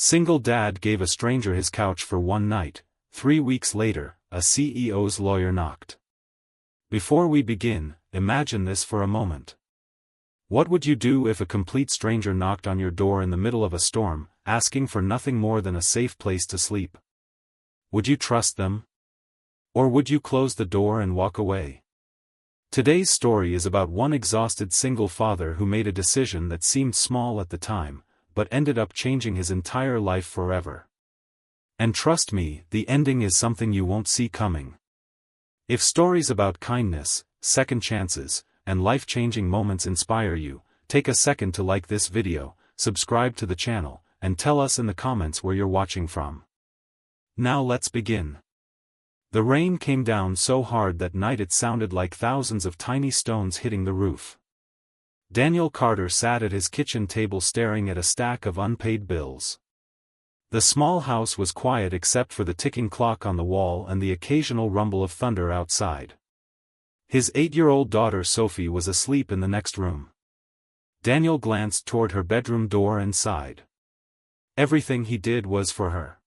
Single dad gave a stranger his couch for one night. 3 weeks later, a CEO's lawyer knocked. Before we begin, imagine this for a moment. What would you do if a complete stranger knocked on your door in the middle of a storm, asking for nothing more than a safe place to sleep? Would you trust them? Or would you close the door and walk away? Today's story is about one exhausted single father who made a decision that seemed small at the time, but ended up changing his entire life forever. And trust me, the ending is something you won't see coming. If stories about kindness, second chances, and life-changing moments inspire you, take a second to like this video, subscribe to the channel, and tell us in the comments where you're watching from. Now let's begin. The rain came down so hard that night it sounded like thousands of tiny stones hitting the roof. Daniel Carter sat at his kitchen table staring at a stack of unpaid bills. The small house was quiet except for the ticking clock on the wall and the occasional rumble of thunder outside. His 8-year-old daughter Sophie was asleep in the next room. Daniel glanced toward her bedroom door and sighed. Everything he did was for her.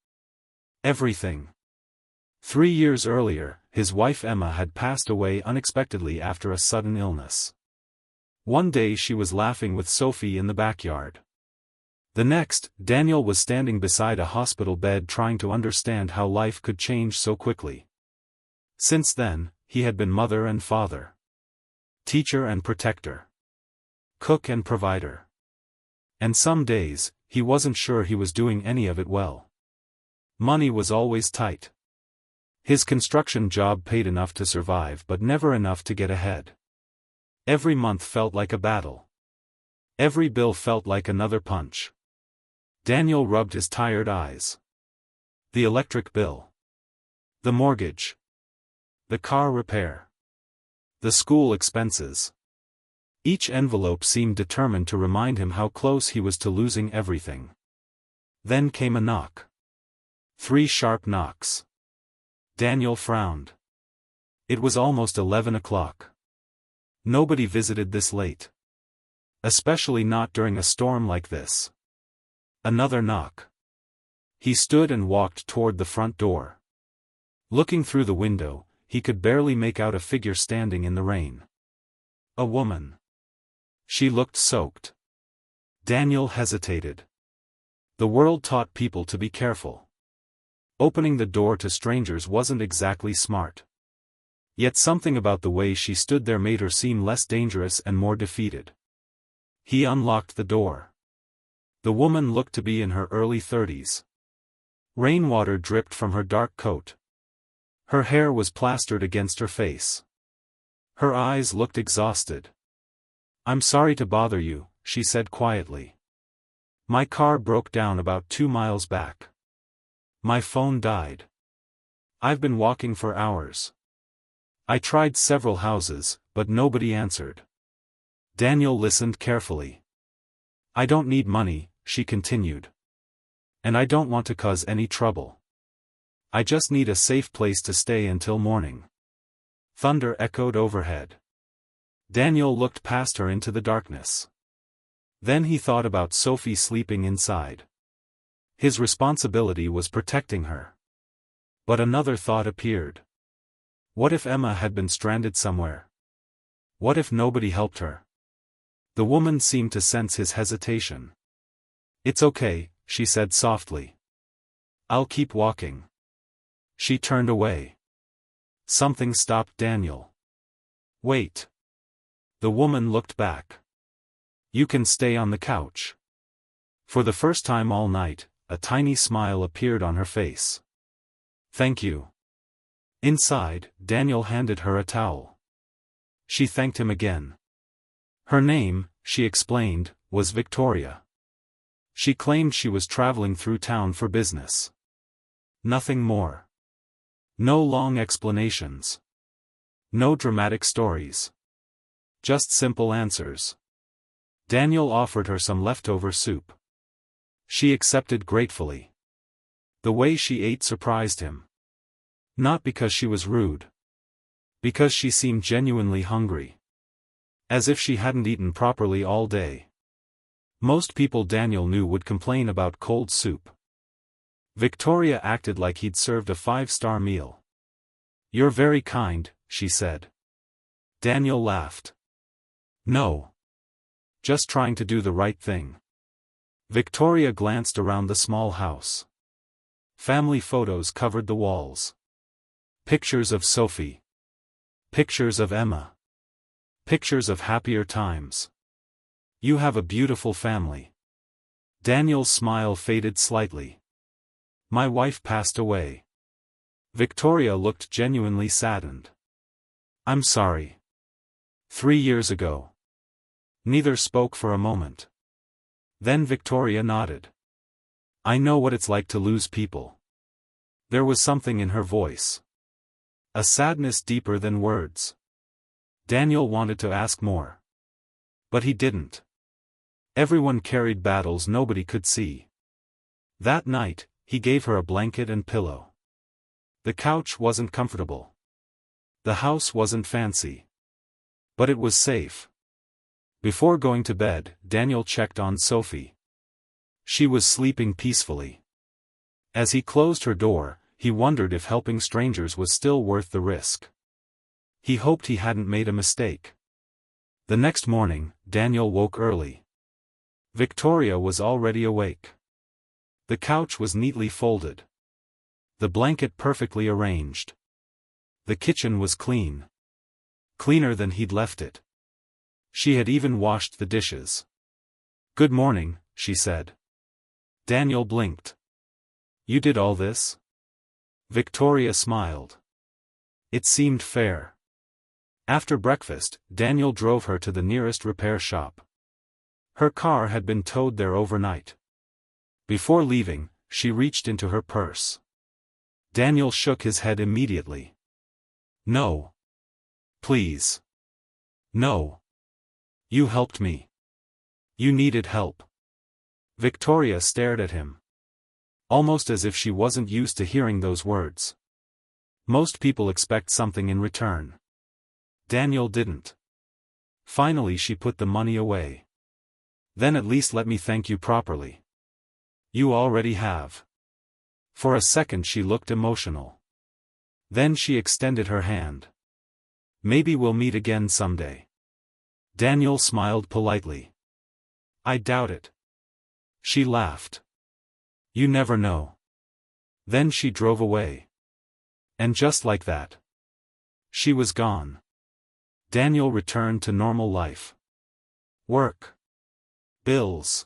Everything. 3 years earlier, his wife Emma had passed away unexpectedly after a sudden illness. One day she was laughing with Sophie in the backyard. The next, Daniel was standing beside a hospital bed trying to understand how life could change so quickly. Since then, he had been mother and father, teacher and protector, cook and provider. And some days, he wasn't sure he was doing any of it well. Money was always tight. His construction job paid enough to survive but never enough to get ahead. Every month felt like a battle. Every bill felt like another punch. Daniel rubbed his tired eyes. The electric bill. The mortgage. The car repair. The school expenses. Each envelope seemed determined to remind him how close he was to losing everything. Then came a knock. 3 sharp knocks. Daniel frowned. It was almost 11 o'clock. Nobody visited this late. Especially not during a storm like this. Another knock. He stood and walked toward the front door. Looking through the window, he could barely make out a figure standing in the rain. A woman. She looked soaked. Daniel hesitated. The world taught people to be careful. Opening the door to strangers wasn't exactly smart. Yet something about the way she stood there made her seem less dangerous and more defeated. He unlocked the door. The woman looked to be in her early 30s. Rainwater dripped from her dark coat. Her hair was plastered against her face. Her eyes looked exhausted. "I'm sorry to bother you," she said quietly. "My car broke down about 2 miles back. My phone died. I've been walking for hours. I tried several houses, but nobody answered." Daniel listened carefully. "I don't need money," she continued. "And I don't want to cause any trouble. I just need a safe place to stay until morning." Thunder echoed overhead. Daniel looked past her into the darkness. Then he thought about Sophie sleeping inside. His responsibility was protecting her. But another thought appeared. What if Emma had been stranded somewhere? What if nobody helped her? The woman seemed to sense his hesitation. "It's okay," she said softly. "I'll keep walking." She turned away. Something stopped Daniel. "Wait." The woman looked back. "You can stay on the couch." For the first time all night, a tiny smile appeared on her face. "Thank you." Inside, Daniel handed her a towel. She thanked him again. Her name, she explained, was Victoria. She claimed she was traveling through town for business. Nothing more. No long explanations. No dramatic stories. Just simple answers. Daniel offered her some leftover soup. She accepted gratefully. The way she ate surprised him. Not because she was rude. Because she seemed genuinely hungry. As if she hadn't eaten properly all day. Most people Daniel knew would complain about cold soup. Victoria acted like he'd served a 5-star meal. "You're very kind," she said. Daniel laughed. "No. Just trying to do the right thing." Victoria glanced around the small house. Family photos covered the walls. Pictures of Sophie. Pictures of Emma. Pictures of happier times. "You have a beautiful family." Daniel's smile faded slightly. "My wife passed away." Victoria looked genuinely saddened. "I'm sorry. 3 years ago." Neither spoke for a moment. Then Victoria nodded. "I know what it's like to lose people." There was something in her voice. A sadness deeper than words. Daniel wanted to ask more. But he didn't. Everyone carried battles nobody could see. That night, he gave her a blanket and pillow. The couch wasn't comfortable. The house wasn't fancy. But it was safe. Before going to bed, Daniel checked on Sophie. She was sleeping peacefully. As he closed her door, he wondered if helping strangers was still worth the risk. He hoped he hadn't made a mistake. The next morning, Daniel woke early. Victoria was already awake. The couch was neatly folded. The blanket perfectly arranged. The kitchen was clean. Cleaner than he'd left it. She had even washed the dishes. "Good morning," she said. Daniel blinked. "You did all this?" Victoria smiled. It seemed fair. After breakfast, Daniel drove her to the nearest repair shop. Her car had been towed there overnight. Before leaving, she reached into her purse. Daniel shook his head immediately. "No. Please. No. You helped me. You needed help." Victoria stared at him. Almost as if she wasn't used to hearing those words. Most people expect something in return. Daniel didn't. Finally she put the money away. "Then at least let me thank you properly." "You already have." For a second she looked emotional. Then she extended her hand. "Maybe we'll meet again someday." Daniel smiled politely. "I doubt it." She laughed. "You never know." Then she drove away. And just like that, she was gone. Daniel returned to normal life. Work. Bills.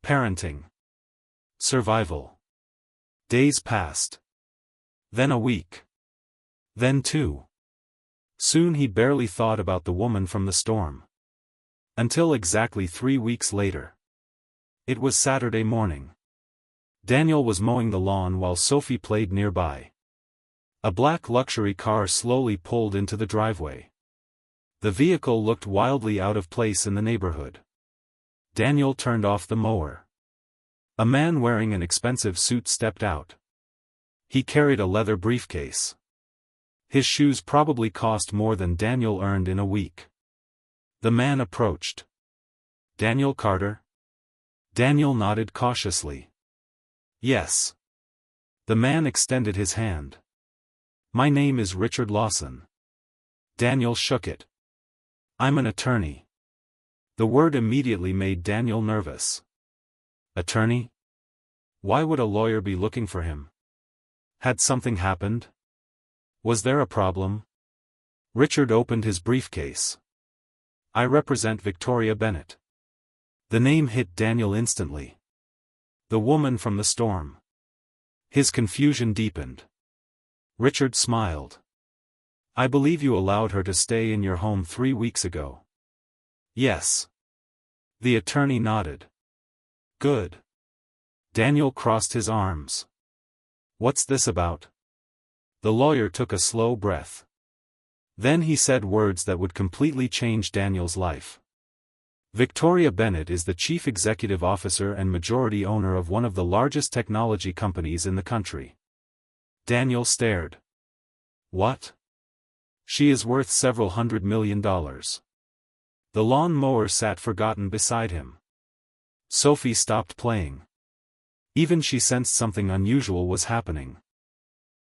Parenting. Survival. Days passed. Then a week. Then 2. Soon he barely thought about the woman from the storm. Until exactly 3 weeks later. It was Saturday morning. Daniel was mowing the lawn while Sophie played nearby. A black luxury car slowly pulled into the driveway. The vehicle looked wildly out of place in the neighborhood. Daniel turned off the mower. A man wearing an expensive suit stepped out. He carried a leather briefcase. His shoes probably cost more than Daniel earned in a week. The man approached. "Daniel Carter?" Daniel nodded cautiously. "Yes." The man extended his hand. "My name is Richard Lawson." Daniel shook it. "I'm an attorney." The word immediately made Daniel nervous. Attorney? Why would a lawyer be looking for him? Had something happened? Was there a problem? Richard opened his briefcase. "I represent Victoria Bennett." The name hit Daniel instantly. The woman from the storm. His confusion deepened. Richard smiled. "I believe you allowed her to stay in your home 3 weeks ago." "Yes." The attorney nodded. "Good." Daniel crossed his arms. "What's this about?" The lawyer took a slow breath. Then he said words that would completely change Daniel's life. "Victoria Bennett is the chief executive officer and majority owner of one of the largest technology companies in the country." Daniel stared. "What?" "She is worth several $100 million. The lawn mower sat forgotten beside him. Sophie stopped playing. Even she sensed something unusual was happening.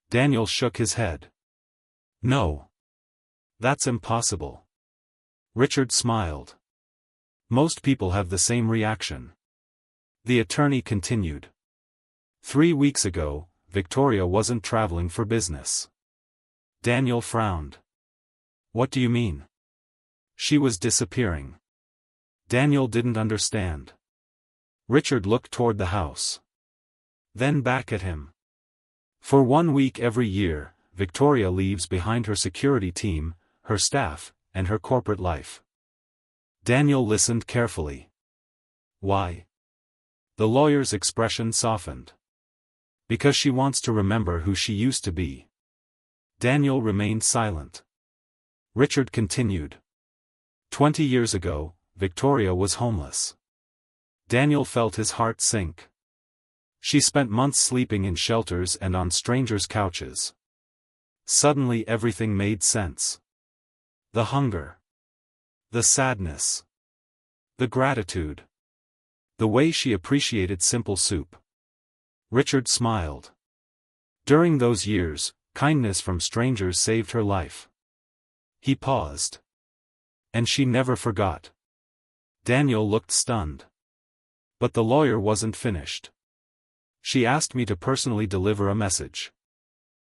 Daniel shook his head. No. That's impossible. Richard smiled. Most people have the same reaction. The attorney continued. 3 weeks ago, Victoria wasn't traveling for business. Daniel frowned. What do you mean? She was disappearing. Daniel didn't understand. Richard looked toward the house. Then back at him. For 1 week every year, Victoria leaves behind her security team, her staff, and her corporate life. Daniel listened carefully. Why? The lawyer's expression softened. Because she wants to remember who she used to be. Daniel remained silent. Richard continued. 20 years ago, Victoria was homeless. Daniel felt his heart sink. She spent months sleeping in shelters and on strangers' couches. Suddenly everything made sense. The hunger. The sadness. The gratitude. The way she appreciated simple soup. Richard smiled. During those years, kindness from strangers saved her life. He paused. And she never forgot. Daniel looked stunned. But the lawyer wasn't finished. She asked me to personally deliver a message.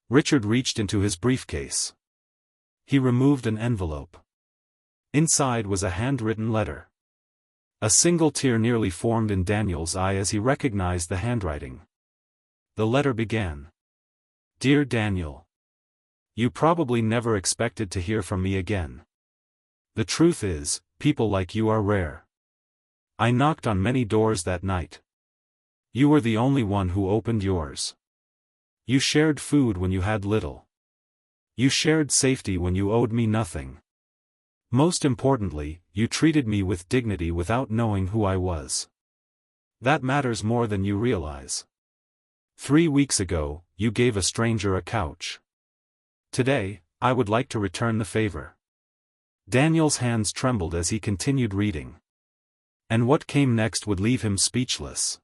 Richard reached into his briefcase. He removed an envelope. Inside was a handwritten letter. A single tear nearly formed in Daniel's eye as he recognized the handwriting. The letter began. Dear Daniel. You probably never expected to hear from me again. The truth is, people like you are rare. I knocked on many doors that night. You were the only one who opened yours. You shared food when you had little. You shared safety when you owed me nothing. Most importantly, you treated me with dignity without knowing who I was. That matters more than you realize. 3 weeks ago, you gave a stranger a couch. Today, I would like to return the favor. Daniel's hands trembled as he continued reading. And what came next would leave him speechless.